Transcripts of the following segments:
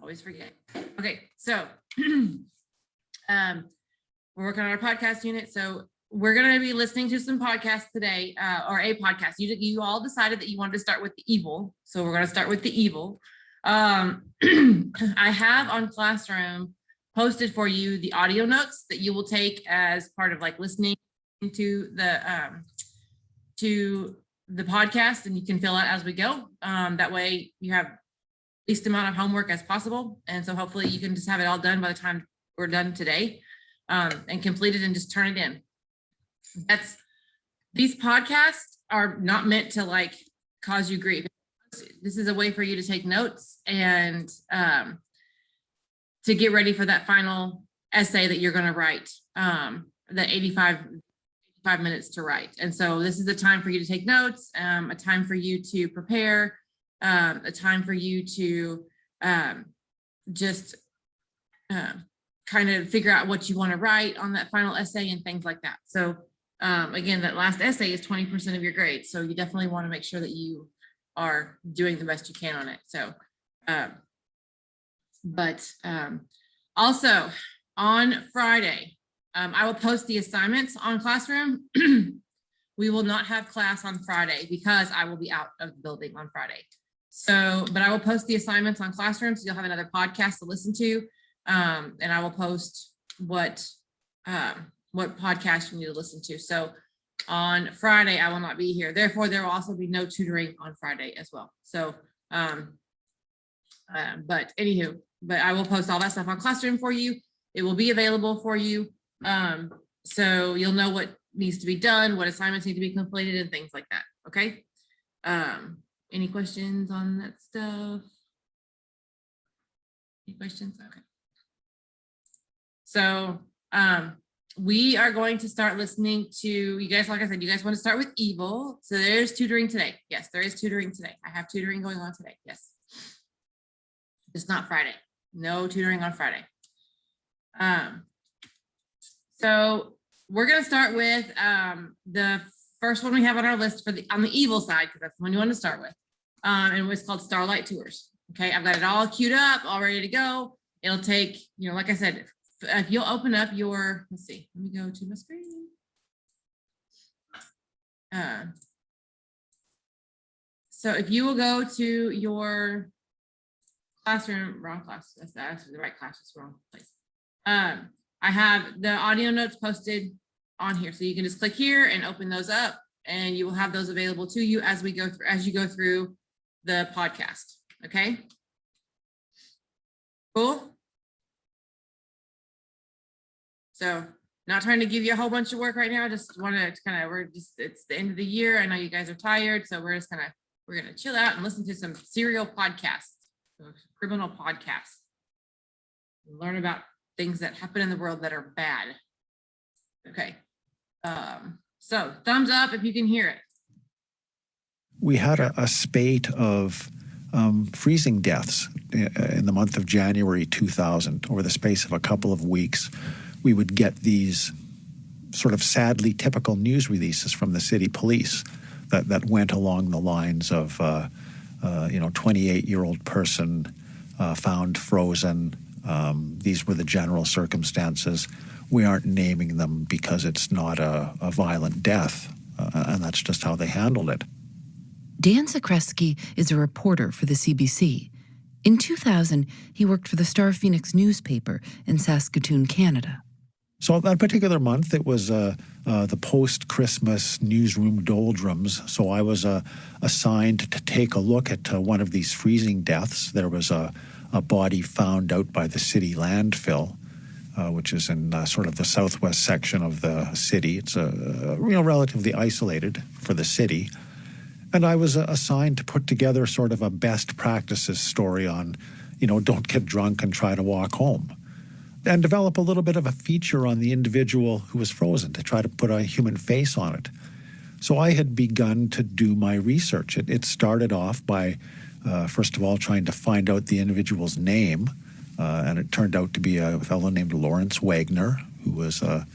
Always forget. Okay, so we're working on our podcast unit. So we're going to be listening to some podcasts today, or a podcast. You all decided that you wanted to start with the evil. So we're going to start with the evil. I have on Classroom posted for you the audio notes that you will take as part of like listening to the podcast, and you can fill out as we go. That way you have least amount of homework as possible. And so hopefully you can just have it all done by the time we're done today, and complete it and just turn it in. These podcasts are not meant to like cause you grief. This is a way for you to take notes and to get ready for that final essay that you're going to write, the 85 minutes to write. And so this is the time for you to take notes, a time for you to prepare, a time for you to just kind of figure out what you want to write on that final essay and things like that. So again, that last essay is 20% of your grade. So you definitely want to make sure that you are doing the best you can on it. So, also on Friday, I will post the assignments on Classroom. We will not have class on Friday because I will be out of the building on Friday. So, but I will post the assignments on Classroom, so you'll have another podcast to listen to. And I will post what podcast you need to listen to. So on Friday, I will not be here. Therefore, there will also be no tutoring on Friday as well. So, but I will post all that stuff on Classroom for you. It will be available for you. So you'll know what needs to be done, what assignments need to be completed, and things like that. Okay. Any questions on that stuff? Any questions? Okay. So we are going to start listening to you guys. Like I said, you guys want to start with evil. So there's tutoring today. Yes, there is tutoring today. I have tutoring going on today. Yes. It's not Friday. No tutoring on Friday. So we're going to start with the first one we have on our list on the evil side, because that's the one you want to start with. And it's called Starlight Tours. Okay, I've got it all queued up, all ready to go. It'll take, like I said, if you'll open up your, let's see, let me go to my screen. So if you will go to your Classroom, wrong class, that's the right class, it's wrong place. I have the audio notes posted on here, so you can just click here and open those up, and you will have those available to you as you go through the podcast. Okay. Cool. So not trying to give you a whole bunch of work right now. Just want to it's the end of the year. I know you guys are tired, so we're gonna chill out and listen to some serial podcasts, criminal podcasts, and learn about things that happen in the world that are bad. Okay. So thumbs up if you can hear it. We had a spate of freezing deaths in the month of January 2000. Over the space of a couple of weeks, we would get these sort of sadly typical news releases from the city police that went along the lines of, 28-year-old person found frozen. These were the general circumstances. We aren't naming them because it's not a violent death, and that's just how they handled it. Dan Zakreski is a reporter for the CBC. In 2000, he worked for the Star Phoenix newspaper in Saskatoon, Canada. So that particular month, it was the post-Christmas newsroom doldrums. So I was assigned to take a look at one of these freezing deaths. There was a body found out by the city landfill, which is in sort of the southwest section of the city. It's relatively isolated for the city. And I was assigned to put together sort of a best practices story on, don't get drunk and try to walk home, and develop a little bit of a feature on the individual who was frozen to try to put a human face on it. So I had begun to do my research. It started off by, first of all, trying to find out the individual's name. And it turned out to be a fellow named Lawrence Wagner, who was a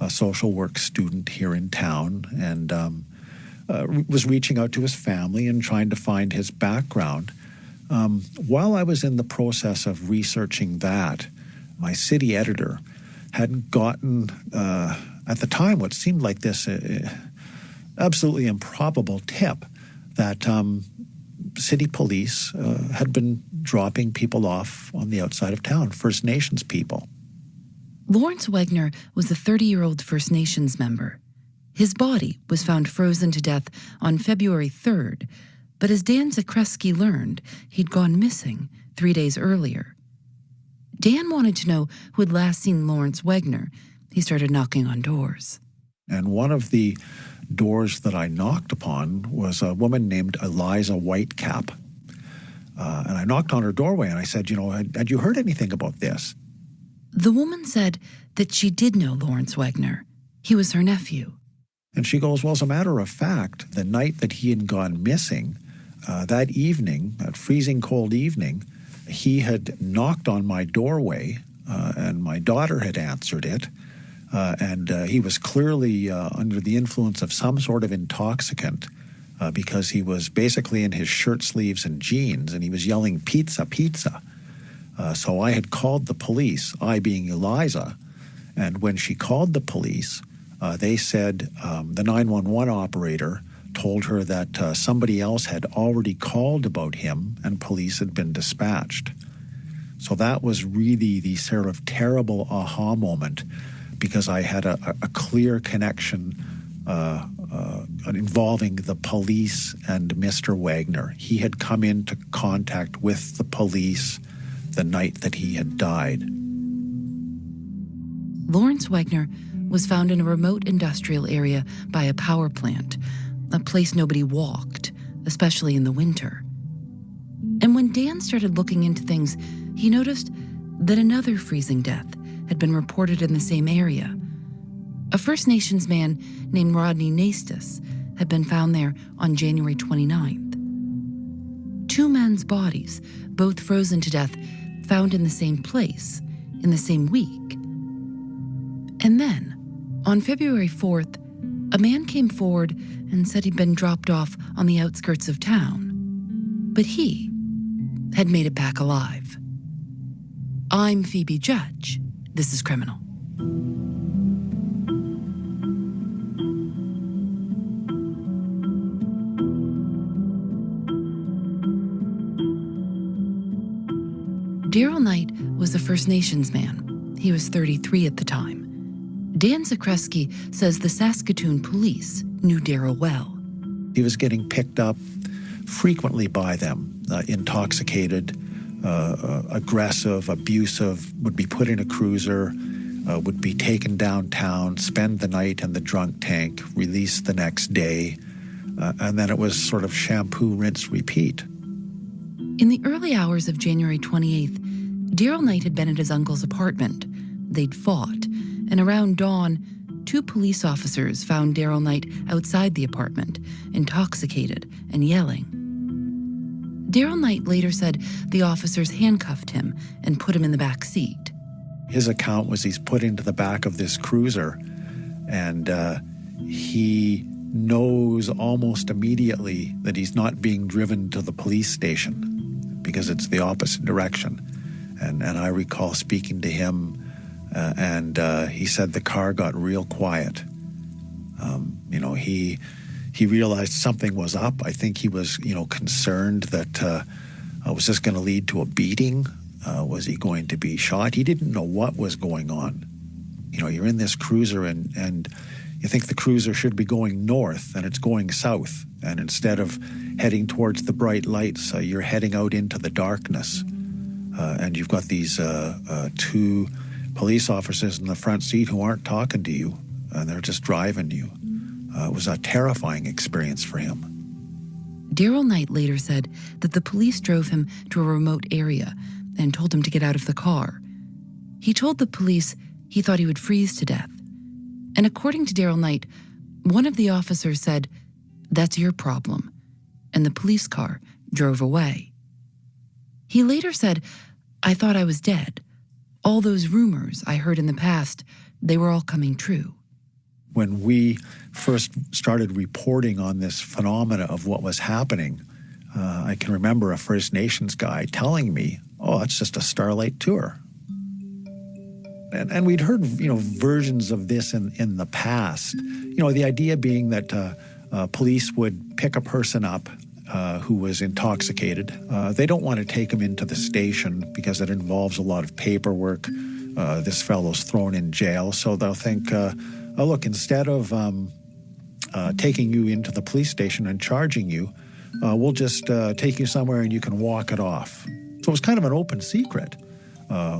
social work student here in town, and was reaching out to his family and trying to find his background. While I was in the process of researching that, my city editor had gotten, at the time, what seemed like this absolutely improbable tip that city police had been dropping people off on the outside of town, First Nations people. Lawrence Wegner was a 30-year-old First Nations member. His body was found frozen to death on February 3rd, but as Dan Zakreski learned, he'd gone missing 3 days earlier. Dan wanted to know who had last seen Lawrence Wegner. He started knocking on doors. And one of the doors that I knocked upon was a woman named Eliza Whitecap. And I knocked on her doorway and I said, had you heard anything about this? The woman said that she did know Lawrence Wegner. He was her nephew. And she goes, well, as a matter of fact, the night that he had gone missing, that evening, that freezing cold evening, he had knocked on my doorway and my daughter had answered it. And he was clearly under the influence of some sort of intoxicant because he was basically in his shirt sleeves and jeans and he was yelling, "Pizza, pizza." So I had called the police, I being Eliza, and when she called the police, they said the 911 operator told her that somebody else had already called about him and police had been dispatched. So that was really the sort of terrible aha moment because I had a clear connection involving the police and Mr. Wegner. He had come into contact with the police the night that he had died. Lawrence Wegner was found in a remote industrial area by a power plant, a place nobody walked, especially in the winter. And when Dan started looking into things, he noticed that another freezing death had been reported in the same area. A First Nations man named Rodney Nastus had been found there on January 29th. Two men's bodies, both frozen to death, found in the same place, in the same week. And then, on February 4th, a man came forward and said he'd been dropped off on the outskirts of town. But he had made it back alive. I'm Phoebe Judge. This is Criminal. Daryl Knight was a First Nations man. He was 33 at the time. Dan Zakreski says the Saskatoon police knew Daryl well. He was getting picked up frequently by them, intoxicated, aggressive, abusive, would be put in a cruiser, would be taken downtown, spend the night in the drunk tank, released the next day, and then it was sort of shampoo, rinse, repeat. In the early hours of January 28th, Daryl Knight had been at his uncle's apartment. They'd fought, and around dawn, two police officers found Daryl Knight outside the apartment, intoxicated and yelling. Daryl Knight later said the officers handcuffed him and put him in the back seat. His account was he's put into the back of this cruiser, and he knows almost immediately that he's not being driven to the police station because it's the opposite direction. And I recall speaking to him, and he said the car got real quiet. He realized something was up. I think he was, concerned that was this going to lead to a beating? Was he going to be shot? He didn't know what was going on. You're in this cruiser and you think the cruiser should be going north and it's going south. And instead of heading towards the bright lights, you're heading out into the darkness. And you've got these two police officers in the front seat who aren't talking to you, and they're just driving you. It was a terrifying experience for him. Daryl Knight later said that the police drove him to a remote area and told him to get out of the car. He told the police he thought he would freeze to death. And according to Daryl Knight, one of the officers said, "That's your problem," and the police car drove away. He later said, "I thought I was dead. All those rumors I heard in the past, they were all coming true." When we first started reporting on this phenomena of what was happening, I can remember a First Nations guy telling me, "Oh, it's just a Starlight tour." And we'd heard, versions of this in the past. The idea being that police would pick a person up who was intoxicated. They don't want to take him into the station because it involves a lot of paperwork. This fellow's thrown in jail. So they'll think, oh, look, instead of taking you into the police station and charging you, we'll just take you somewhere and you can walk it off. So it was kind of an open secret.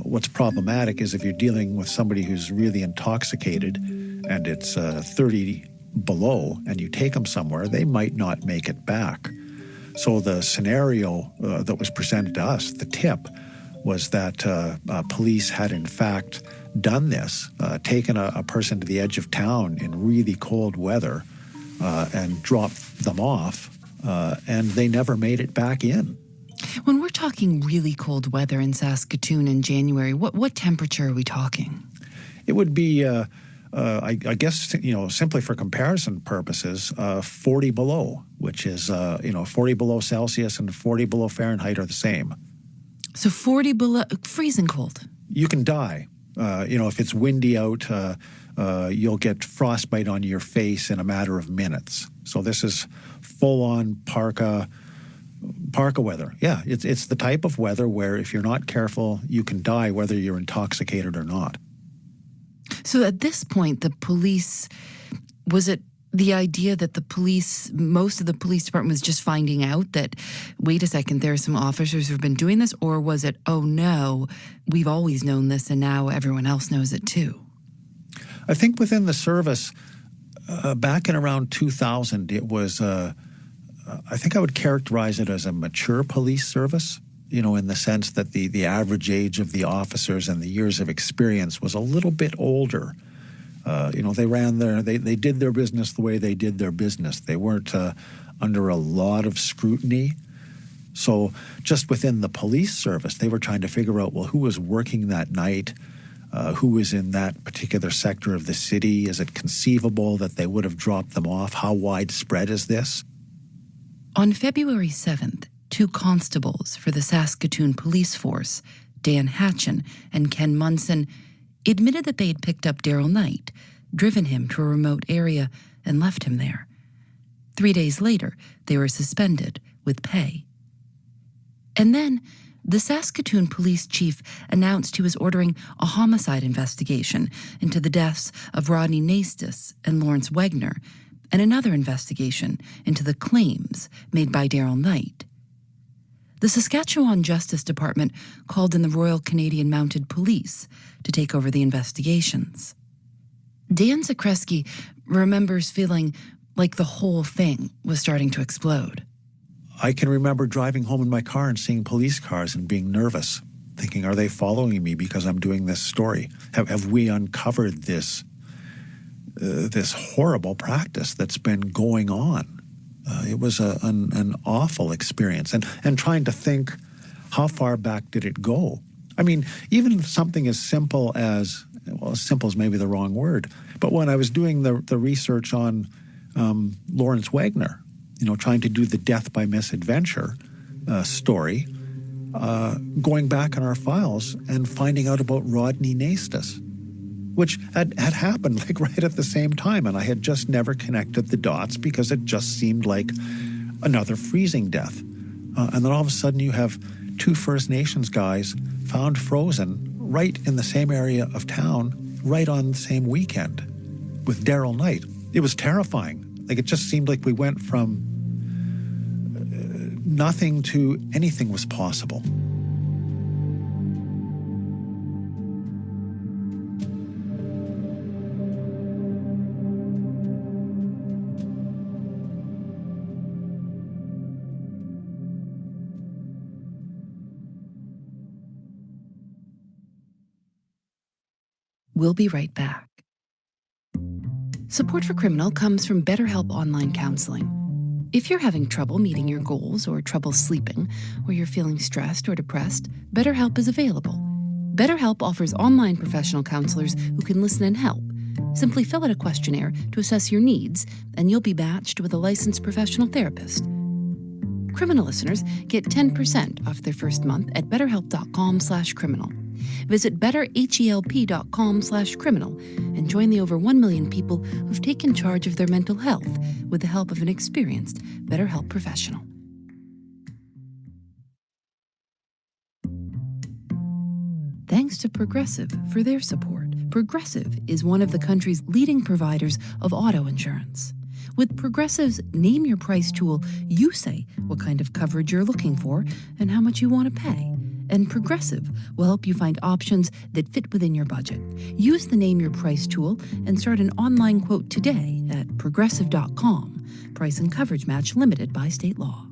What's problematic is if you're dealing with somebody who's really intoxicated and it's 30 below and you take them somewhere, they might not make it back. So the scenario that was presented to us, the tip, was that police had in fact done this, taken a person to the edge of town in really cold weather and dropped them off, and they never made it back in. When we're talking really cold weather in Saskatoon in January, what temperature are we talking? It would be, I guess, simply for comparison purposes, 40 below, which is, 40 below Celsius and 40 below Fahrenheit are the same. So 40 below, freezing cold. You can die. If it's windy out, you'll get frostbite on your face in a matter of minutes. So this is full-on parka weather. Yeah, it's the type of weather where if you're not careful, you can die whether you're intoxicated or not. So at this point, the police, was it the idea that most of the police department was just finding out that, wait a second, there are some officers who've been doing this? Or was it, oh no, we've always known this and now everyone else knows it too? I think within the service, back in around 2000, it was, I think I would characterize it as a mature police service, in the sense that the average age of the officers and the years of experience was a little bit older. They did their business the way they did their business. They weren't under a lot of scrutiny. So just within the police service, they were trying to figure out, well, who was working that night? Who was in that particular sector of the city? Is it conceivable that they would have dropped them off? How widespread is this? On February 7th, 2 constables for the Saskatoon Police Force, Dan Hatchen and Ken Munson, admitted that they had picked up Daryl Knight, driven him to a remote area, and left him there. 3 days later, they were suspended with pay. And then, the Saskatoon police chief announced he was ordering a homicide investigation into the deaths of Rodney Naistus and Lawrence Wegner, and another investigation into the claims made by Daryl Knight. The Saskatchewan Justice Department called in the Royal Canadian Mounted Police to take over the investigations. Dan Zakreski remembers feeling like the whole thing was starting to explode. I can remember driving home in my car and seeing police cars and being nervous, thinking, are they following me because I'm doing this story? Have we uncovered this horrible practice that's been going on? It was an awful experience. And trying to think, how far back did it go? I mean, even something as simple as, well, simple is maybe the wrong word, but when I was doing the research on Lawrence Wegner, trying to do the death by misadventure story, going back in our files and finding out about Rodney Naistus, which had happened like right at the same time. And I had just never connected the dots because it just seemed like another freezing death. And then all of a sudden you have 2 First Nations guys found frozen right in the same area of town, right on the same weekend with Daryl Knight. It was terrifying. Like, it just seemed like we went from nothing to anything was possible. We'll be right back. Support for Criminal comes from BetterHelp Online Counseling. If you're having trouble meeting your goals or trouble sleeping, or you're feeling stressed or depressed, BetterHelp is available. BetterHelp offers online professional counselors who can listen and help. Simply fill out a questionnaire to assess your needs, and you'll be matched with a licensed professional therapist. Criminal listeners get 10% off their first month at betterhelp.com/criminal. Visit betterhelp.com/criminal and join the over 1 million people who've taken charge of their mental health with the help of an experienced BetterHelp professional. Thanks to Progressive for their support. Progressive is one of the country's leading providers of auto insurance. With Progressive's Name Your Price tool, you say what kind of coverage you're looking for and how much you want to pay. And Progressive will help you find options that fit within your budget. Use the Name Your Price tool and start an online quote today at progressive.com. Price and coverage match limited by state law.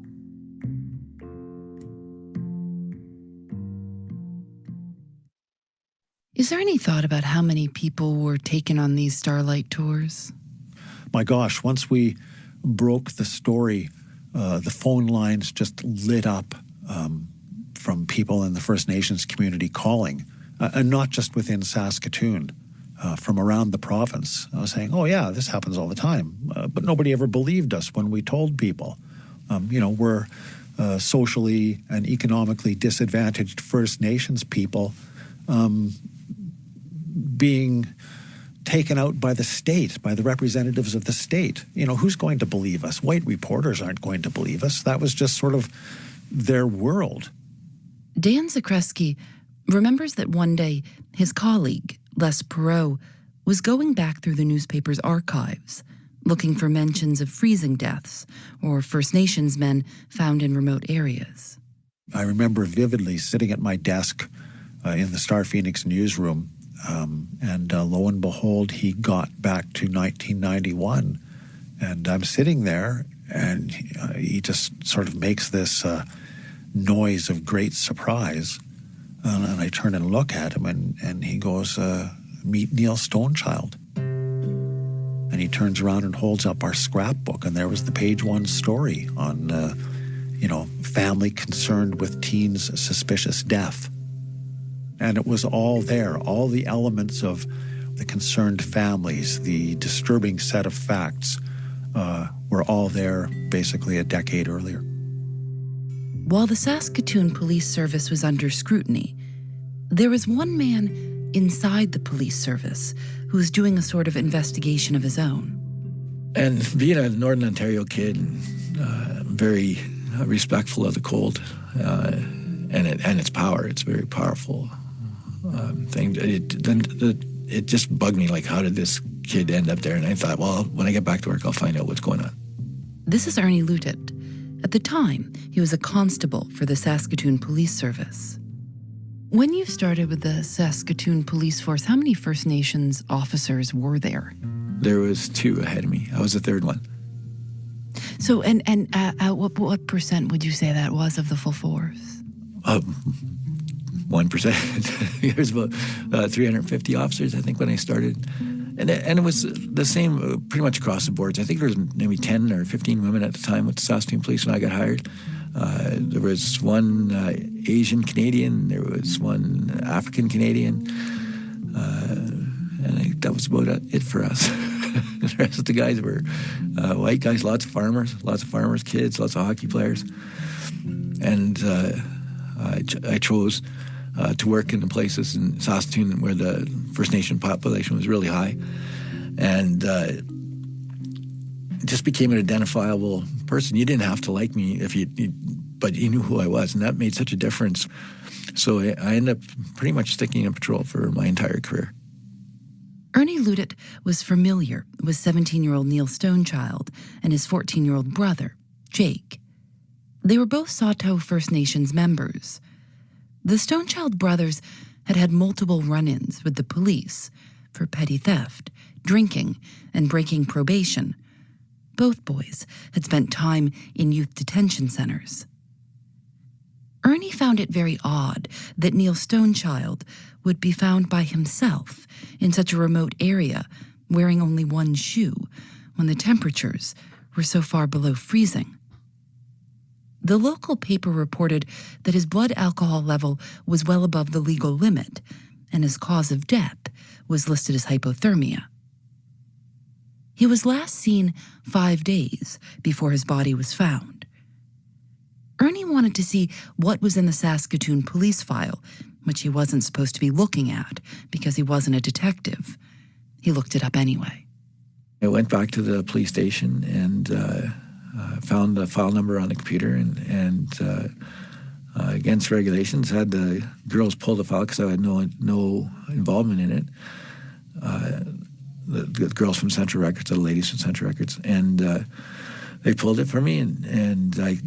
Is there any thought about how many people were taken on these Starlight tours? My gosh, once we broke the story, the phone lines just lit up from people in the First Nations community calling, and not just within Saskatoon, from around the province, saying, oh yeah, this happens all the time. But nobody ever believed us when we told people. We're socially and economically disadvantaged First Nations people being taken out by the state, by the representatives of the state. Who's going to believe us? White reporters aren't going to believe us. That was just sort of their world. Dan Zakreski remembers that one day his colleague, Les Perot, was going back through the newspaper's archives, looking for mentions of freezing deaths or First Nations men found in remote areas. I remember vividly sitting at my desk in the Star Phoenix newsroom, and lo and behold, he got back to 1991. And I'm sitting there, and he just sort of makes this noise of great surprise. And I turn and look at him, and he goes, meet Neil Stonechild. And he turns around and holds up our scrapbook, and there was the page one story on, family concerned with teen's suspicious death. And it was all there, all the elements of the concerned families, the disturbing set of facts were all there basically a decade earlier. While the Saskatoon Police Service was under scrutiny, there was one man inside the police service who was doing a sort of investigation of his own. And being a Northern Ontario kid, very respectful of the cold and its power. It's a very powerful thing. It just bugged me, like, how did this kid end up there? And I thought, well, when I get back to work, I'll find out what's going on. This is Ernie Lutet. At the time, he was a constable for the Saskatoon Police Service. When you started with the Saskatoon Police Force, how many First Nations officers were there? There was 2 ahead of me. I was the third one. So, and what percent would you say that was of the full force? 1%. There's about 350 officers, I think, when I started. And it was the same pretty much across the boards. I think there was maybe 10 or 15 women at the time with the Saskatoon Police when I got hired. There was one Asian Canadian, there was one African Canadian, and that was about it for us. The rest of the guys were white guys, lots of farmers, kids, lots of hockey players. And I chose to work in the places in Saskatoon where the First Nation population was really high. And just became an identifiable person. You didn't have to like me but you knew who I was, and that made such a difference. So I ended up pretty much sticking in patrol for my entire career. Ernie Lutet was familiar with 17-year-old Neil Stonechild and his 14-year-old brother, Jake. They were both Saulteaux First Nations members. The Stonechild brothers had had multiple run-ins with the police for petty theft, drinking, and breaking probation. Both boys had spent time in youth detention centers. Ernie found it very odd that Neil Stonechild would be found by himself in such a remote area, wearing only one shoe, when the temperatures were so far below freezing. The local paper reported that his blood alcohol level was well above the legal limit, and his cause of death was listed as hypothermia. He was last seen 5 days before his body was found. Ernie wanted to see what was in the Saskatoon police file, which he wasn't supposed to be looking at because he wasn't a detective. He looked it up anyway. I went back to the police station and found the file number on the computer and against regulations, had the girls pull the file because I had no involvement in it. The girls from Central Records, the ladies from Central Records, and they pulled it for me, and I,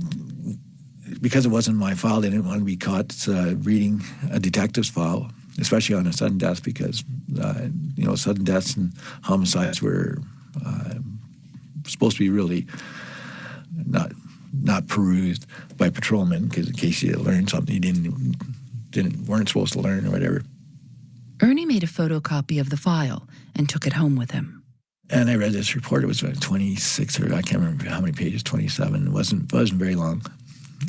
because it wasn't my file, they didn't want to be caught reading a detective's file, especially on a sudden death, because sudden deaths and homicides were supposed to be really not perused by patrolmen, because in case you learned something you weren't supposed to learn or whatever. Ernie made a photocopy of the file and took it home with him. And I read this report. It was 26, or I can't remember how many pages, 27. It wasn't very long.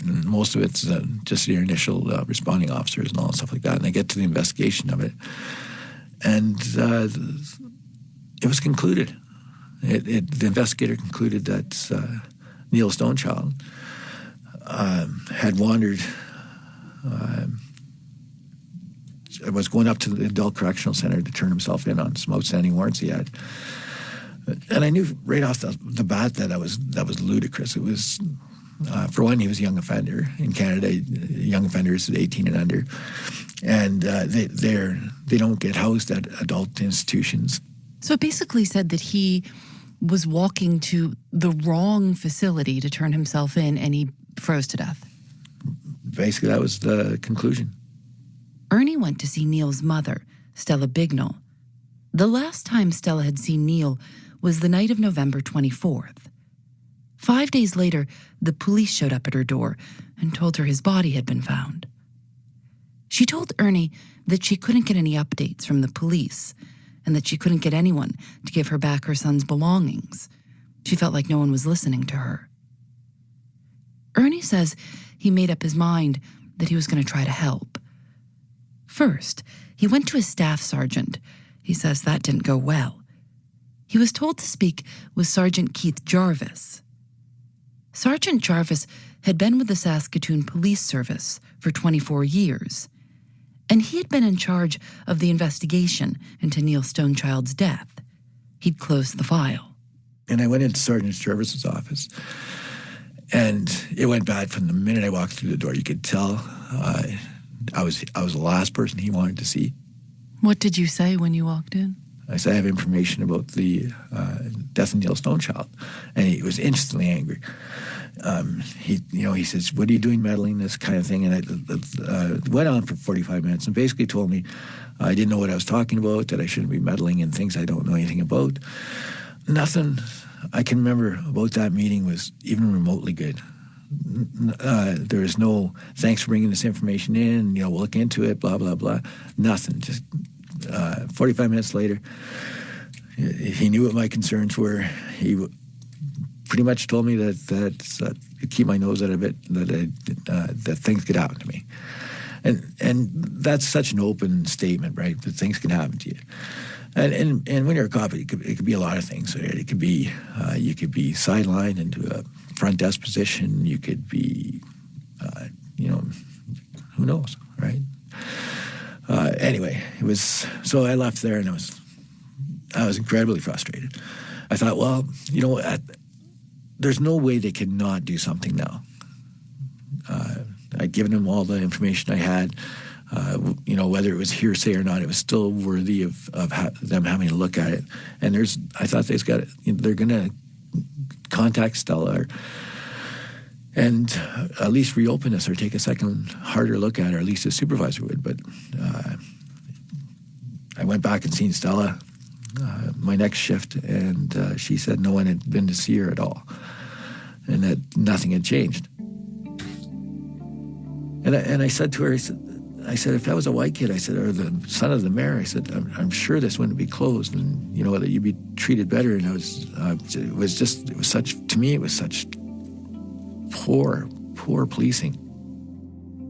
And most of it's just your initial responding officers and all that stuff like that. And I get to the investigation of it. And it was concluded. The investigator concluded that Neil Stonechild had wandered, was going up to the adult correctional center to turn himself in on some outstanding warrants he had. And I knew right off the bat that was ludicrous. It was, for one, he was a young offender. In Canada, young offenders is 18 and under. And they don't get housed at adult institutions. So it basically said that he was walking to the wrong facility to turn himself in, and he froze to death. Basically, that was the conclusion. Ernie went to see Neil's mother, Stella Bignell. The last time Stella had seen Neil was the night of November 24th. 5 days later, the police showed up at her door and told her his body had been found. She told Ernie that she couldn't get any updates from the police and that she couldn't get anyone to give her back her son's belongings. She felt like no one was listening to her. Ernie says he made up his mind that he was going to try to help. First, he went to his staff sergeant. He says that didn't go well. He was told to speak with Sergeant Keith Jarvis. Sergeant Jarvis had been with the Saskatoon Police Service for 24 years, and he had been in charge of the investigation into Neil Stonechild's death. He'd closed the file. And I went into Sergeant Jarvis's office, and it went bad from the minute I walked through the door. You could tell I was the last person he wanted to see. What did you say when you walked in? I said, I have information about the death of Neil Stonechild. And he was instantly angry. He says, what are you doing meddling, this kind of thing? And it went on for 45 minutes and basically told me I didn't know what I was talking about, that I shouldn't be meddling in things I don't know anything about. Nothing I can remember about that meeting was even remotely good. There was no, thanks for bringing this information in, we'll look into it, blah, blah, blah. Nothing, just 45 minutes later, he knew what my concerns were. He pretty much told me that keep my nose out of it, that things could happen to me. And that's such an open statement, right? That things can happen to you. And when you're a cop, it could be a lot of things. It could be you could be sidelined into a front desk position. You could be, who knows, right? Anyway, it was, so I left there and I was incredibly frustrated. I thought, well, there's no way they could not do something now. I'd given them all the information I had. Whether it was hearsay or not, it was still worthy of them having a look at it. And I thought they're going to contact Stella and at least reopen this or take a second harder look at it, or at least the supervisor would. But I went back and seen Stella my next shift, and she said no one had been to see her at all, and that nothing had changed. And I said to her, I said, if that was a white kid, I said, or the son of the mayor, I said, I'm sure this wouldn't be closed, and that you'd be treated better. And it was such poor policing.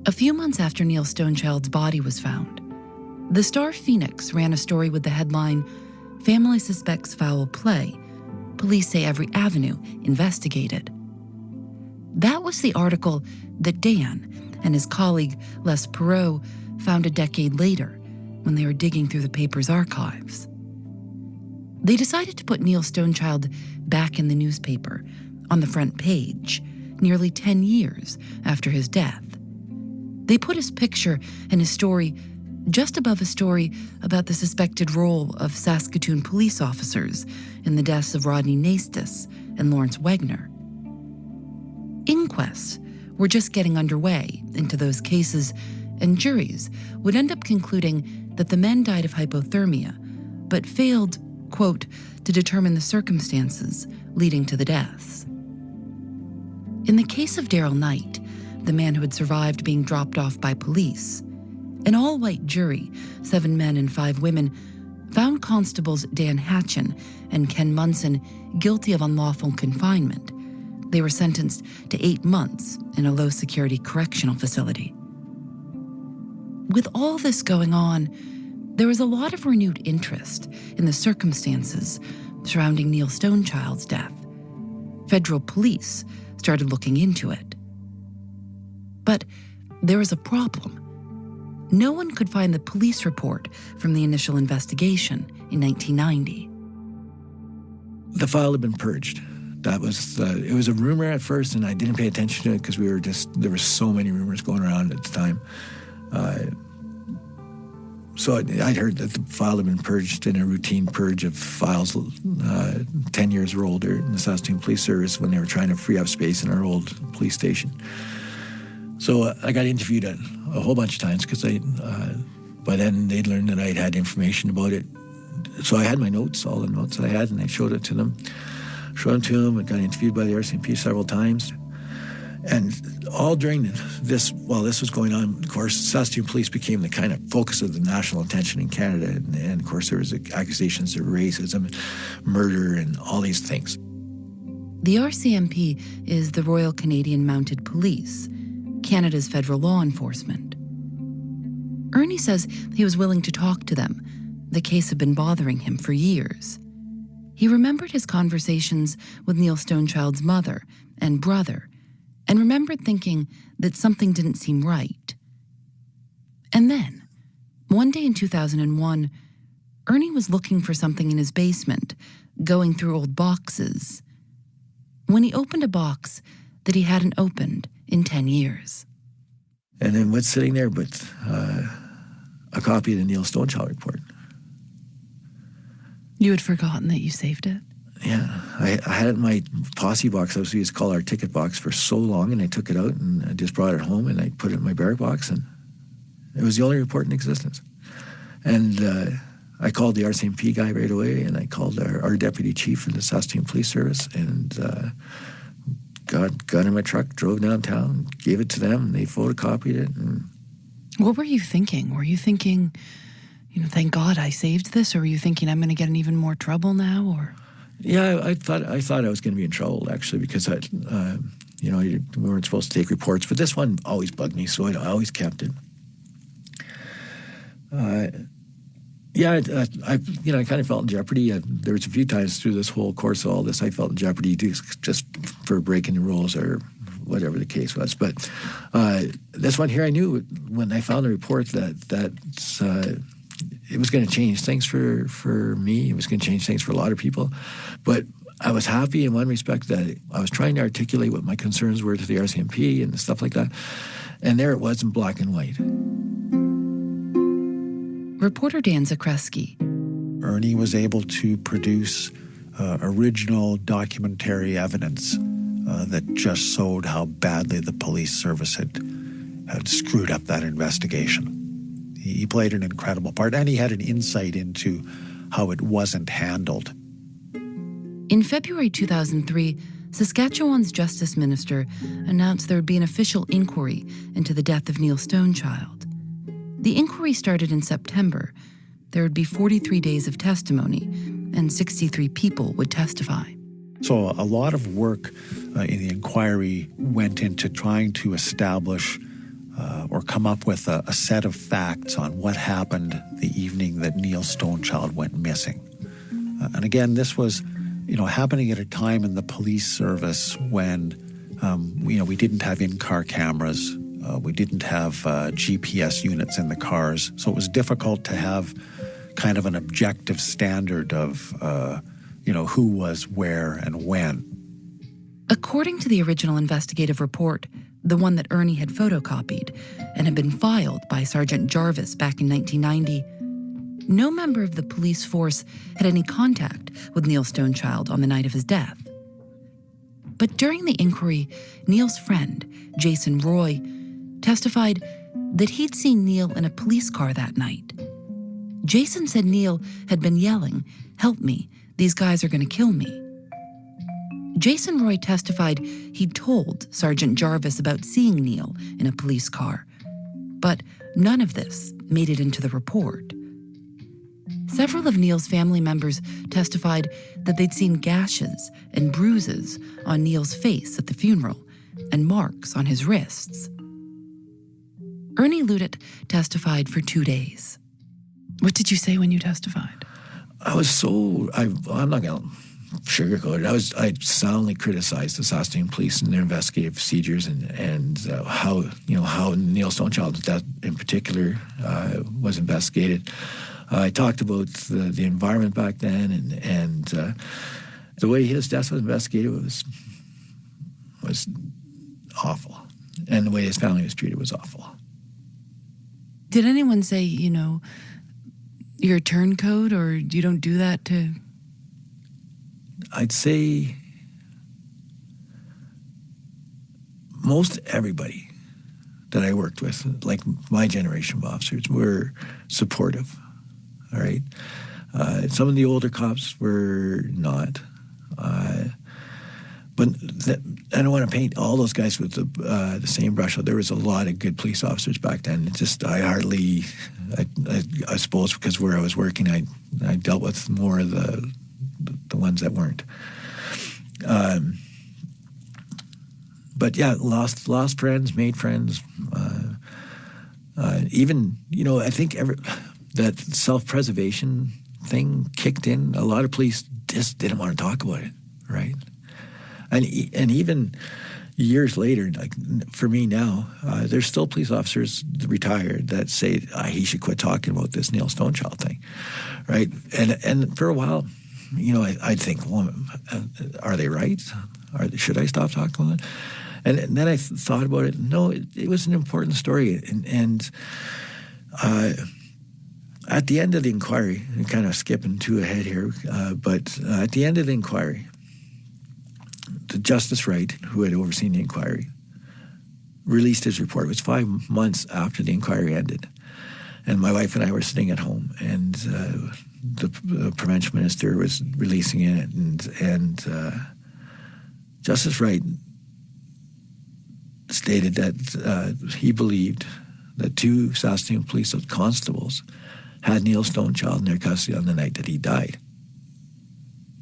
A few months after Neil Stonechild's body was found, the Star Phoenix ran a story with the headline, "Family Suspects Foul Play. Police Say Every Avenue Investigated." That was the article that Dan and his colleague Les Perot found a decade later when they were digging through the paper's archives. They decided to put Neil Stonechild back in the newspaper on the front page, nearly 10 years after his death. They put his picture and his story just above a story about the suspected role of Saskatoon police officers in the deaths of Rodney Naistus and Lawrence Wegner. Inquests were just getting underway into those cases, and juries would end up concluding that the men died of hypothermia, but failed, quote, to determine the circumstances leading to the deaths. In the case of Daryl Knight, the man who had survived being dropped off by police, an all-white jury, 7 men and 5 women, found constables Dan Hatchin and Ken Munson guilty of unlawful confinement. They were sentenced to 8 months in a low-security correctional facility. With all this going on, there was a lot of renewed interest in the circumstances surrounding Neil Stonechild's death. Federal police started looking into it. But there was a problem. No one could find the police report from the initial investigation in 1990. The file had been purged. That was, it was a rumor at first, and I didn't pay attention to it because there were so many rumors going around at the time. So I'd heard that the file had been purged in a routine purge of files 10 years or older in the Saskatoon Police Service when they were trying to free up space in our old police station. So I got interviewed a whole bunch of times because by then they'd learned that I'd had information about it. So I had my notes, all the notes I had, and I showed them to them. I got interviewed by the RCMP several times. And all during this, while this was going on, of course, Saskatoon Police became the kind of focus of the national attention in Canada. And of course, there was accusations of racism, murder, and all these things. The RCMP is the Royal Canadian Mounted Police, Canada's federal law enforcement. Ernie says he was willing to talk to them. The case had been bothering him for years. He remembered his conversations with Neil Stonechild's mother and brother, and remembered thinking that something didn't seem right. And then, one day in 2001, Ernie was looking for something in his basement, going through old boxes, when he opened a box that he hadn't opened in 10 years. And then what's sitting there but a copy of the Neil Stonechild report. You had forgotten that you saved it? Yeah, I had it in my posse box. That was what we used to call our ticket box for so long, and I took it out and I just brought it home and I put it in my barrack box, and it was the only report in existence. And I called the RCMP guy right away, and I called our deputy chief in the Saskatoon Police Service, and got in my truck, drove downtown, gave it to them, and they photocopied it. And what were you thinking? Were you thinking, thank God I saved this, or were you thinking I'm going to get in even more trouble now, or? Yeah, I thought I was going to be in trouble, actually, because we weren't supposed to take reports. But this one always bugged me, so I always kept it. I kind of felt in jeopardy. There was a few times through this whole course of all this, I felt in jeopardy just for breaking the rules or whatever the case was. But this one here, I knew when I found the report that it was going to change things for me. It was going to change things for a lot of people. But I was happy in one respect that I was trying to articulate what my concerns were to the RCMP and stuff like that. And there it was in black and white. Reporter Dan Zakreski. Ernie was able to produce original documentary evidence that just showed how badly the police service had screwed up that investigation. He played an incredible part, and he had an insight into how it wasn't handled. In February 2003, Saskatchewan's Justice Minister announced there would be an official inquiry into the death of Neil Stonechild. The inquiry started in September. There would be 43 days of testimony, and 63 people would testify. So a lot of work in the inquiry went into trying to establish or come up with a set of facts on what happened the evening that Neil Stonechild went missing. And again, this was, happening at a time in the police service when We didn't have in-car cameras. We didn't have GPS units in the cars. So it was difficult to have kind of an objective standard of, who was where and when. According to the original investigative report, the one that Ernie had photocopied and had been filed by Sergeant Jarvis back in 1990, no member of the police force had any contact with Neil Stonechild on the night of his death. But during the inquiry, Neil's friend, Jason Roy, testified that he'd seen Neil in a police car that night. Jason said Neil had been yelling, "Help me, these guys are going to kill me." Jason Roy testified he'd told Sergeant Jarvis about seeing Neil in a police car, but none of this made it into the report. Several of Neil's family members testified that they'd seen gashes and bruises on Neil's face at the funeral and marks on his wrists. Ernie Ludet testified for 2 days. What did you say when you testified? I'm not going to sugarcoat it. I soundly criticized the Saskatoon police and their investigative procedures and how Neil Stonechild's death in particular was investigated. I talked about the environment back then and the way his death was investigated was awful, and the way his family was treated was awful. Did anyone say, you're a turncoat, or you don't do that to... I'd say most everybody that I worked with, like my generation of officers, were supportive, all right? Some of the older cops were not. But I don't want to paint all those guys with the same brush. There was a lot of good police officers back then. It's just I suppose because where I was working, I dealt with more of the ones that weren't. But yeah, lost friends, made friends. Even I think that self-preservation thing kicked in. A lot of police just didn't want to talk about it, right? And even years later, like for me now, there's still police officers retired that say he should quit talking about this Neil Stonechild thing, right? And for a while, I'd think, well, are they right? Should I stop talking about it? And then I thought about it. No, it was an important story, and at the end of the inquiry, and kind of skipping too ahead here, but at the end of the inquiry, the Justice Wright, who had overseen the inquiry, released his report. It was 5 months after the inquiry ended. And my wife and I were sitting at home, and the prevention minister was releasing it, and Justice Wright stated that he believed that 2 Saskatoon police constables had Neil Stonechild in their custody on the night that he died.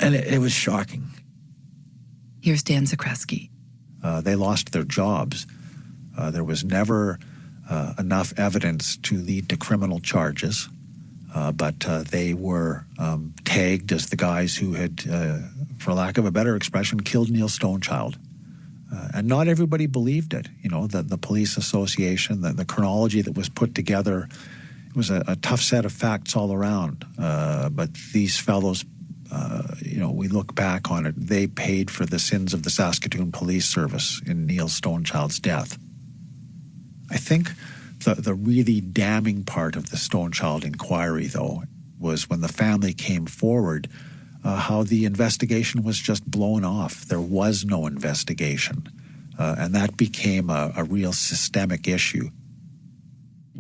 And it was shocking. Here's Dan Zakreski. They lost their jobs. There was never enough evidence to lead to criminal charges, but they were tagged as the guys who had, for lack of a better expression, killed Neil Stonechild. And not everybody believed it. The police association, the chronology that was put together, it was a tough set of facts all around. But these fellows, we look back on it, they paid for the sins of the Saskatoon Police Service in Neil Stonechild's death. I think the really damning part of the Stonechild inquiry, though, was when the family came forward, how the investigation was just blown off. There was no investigation. And that became a real systemic issue.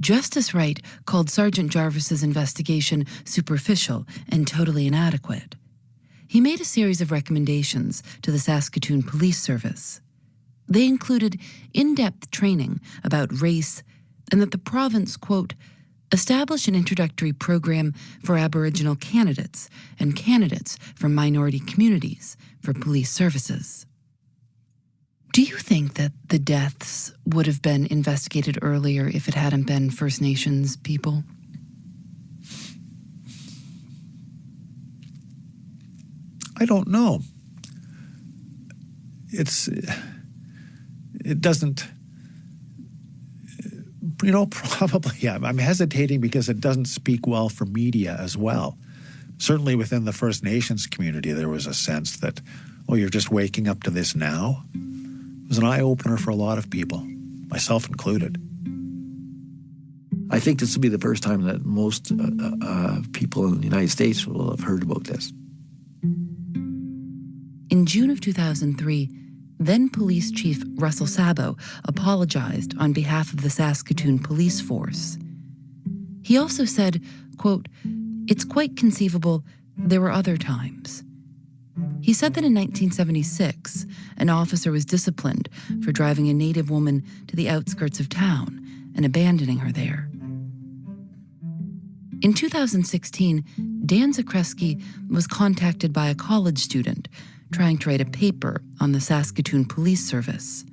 Justice Wright called Sergeant Jarvis's investigation superficial and totally inadequate. He made a series of recommendations to the Saskatoon Police Service. They included in-depth training about race and that the province, quote, establish an introductory program for Aboriginal candidates and candidates from minority communities for police services. Do you think that the deaths would have been investigated earlier if it hadn't been First Nations people? I don't know. It's it doesn't, probably, I'm hesitating because it doesn't speak well for media as well. Certainly within the First Nations community, there was a sense that, oh, you're just waking up to this now? It was an eye-opener for a lot of people, myself included. I think this will be the first time that most people in the United States will have heard about this. In June of 2003, then Police Chief Russell Sabo apologized on behalf of the Saskatoon Police Force. He also said, quote, "It's quite conceivable there were other times." He said that in 1976, an officer was disciplined for driving a Native woman to the outskirts of town and abandoning her there. In 2016, Dan Zakreski was contacted by a college student trying to write a paper on the Saskatoon Police Service.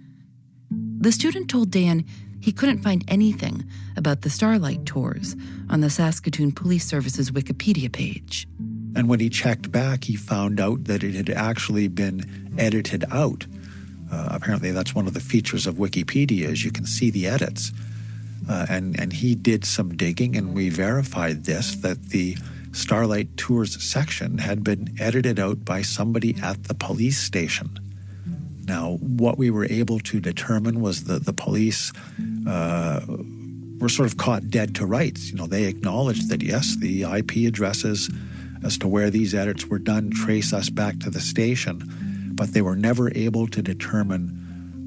The student told Dan he couldn't find anything about the Starlight Tours on the Saskatoon Police Service's Wikipedia page. And when he checked back, he found out that it had actually been edited out. Apparently that's one of the features of Wikipedia, is you can see the edits. And he did some digging, and we verified this, that the Starlight Tours section had been edited out by somebody at the police station. Now, what we were able to determine was that the police were sort of caught dead to rights. They acknowledged that, yes, the IP addresses as to where these edits were done trace us back to the station, but they were never able to determine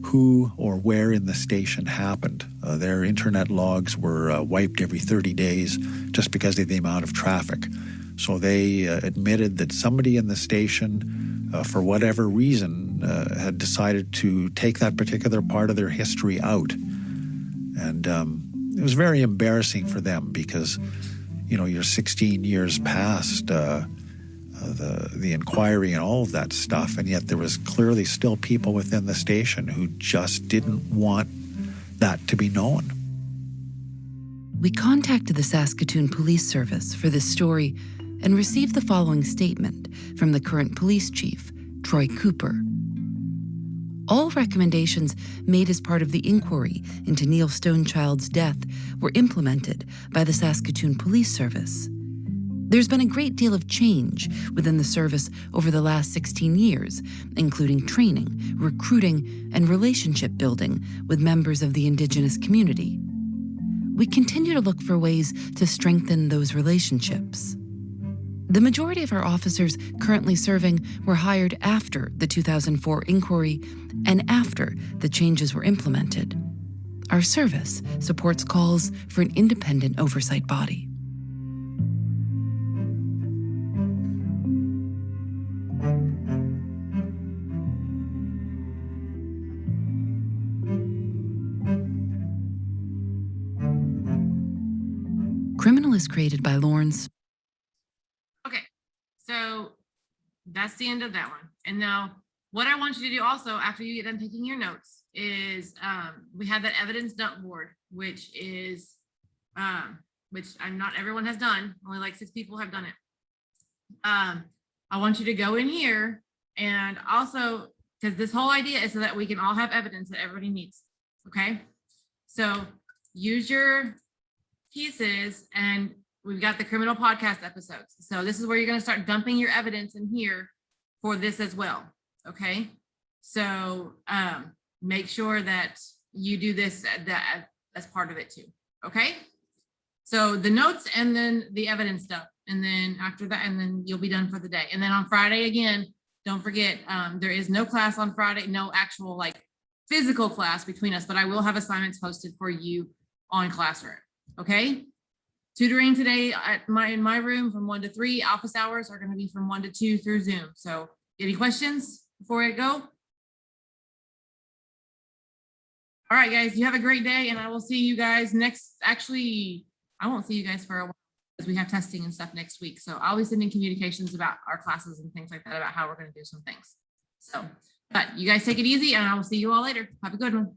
who or where in the station happened. Their internet logs were wiped every 30 days just because of the amount of traffic. So they admitted that somebody in the station, for whatever reason, had decided to take that particular part of their history out. And it was very embarrassing for them because, you're 16 years past the inquiry and all of that stuff, and yet there was clearly still people within the station who just didn't want that to be known. We contacted the Saskatoon Police Service for this story and received the following statement from the current police chief, Troy Cooper. All recommendations made as part of the inquiry into Neil Stonechild's death were implemented by the Saskatoon Police Service. There's been a great deal of change within the service over the last 16 years, including training, recruiting, and relationship building with members of the Indigenous community. We continue to look for ways to strengthen those relationships. The majority of our officers currently serving were hired after the 2004 inquiry and after the changes were implemented. Our service supports calls for an independent oversight body. Criminal is created by Lawrence. Okay, so that's the end of that one. And now what I want you to do also after you get done taking your notes is we have that evidence dump board, which is, which not everyone has done. Only like 6 people have done it. I want you to go in here and also, because this whole idea is so that we can all have evidence that everybody needs. Okay, so use your pieces, and we've got the criminal podcast episodes. So this is where you're going to start dumping your evidence in here for this as well. Okay, so make sure that you do this as part of it too. Okay, so the notes and then the evidence stuff, and then after that, and then you'll be done for the day. And then on Friday again, don't forget, there is no class on Friday, no actual like physical class between us, but I will have assignments posted for you on Classroom. Okay, tutoring today in my room from 1 to 3. Office hours are going to be from 1 to 2 through Zoom. So any questions before I go? All right, guys, you have a great day, and I will see you guys next. Actually, I won't see you guys for a while because we have testing and stuff next week. So I'll be sending communications about our classes and things like that, about how we're going to do some things. So, but you guys take it easy, and I will see you all later. Have a good one.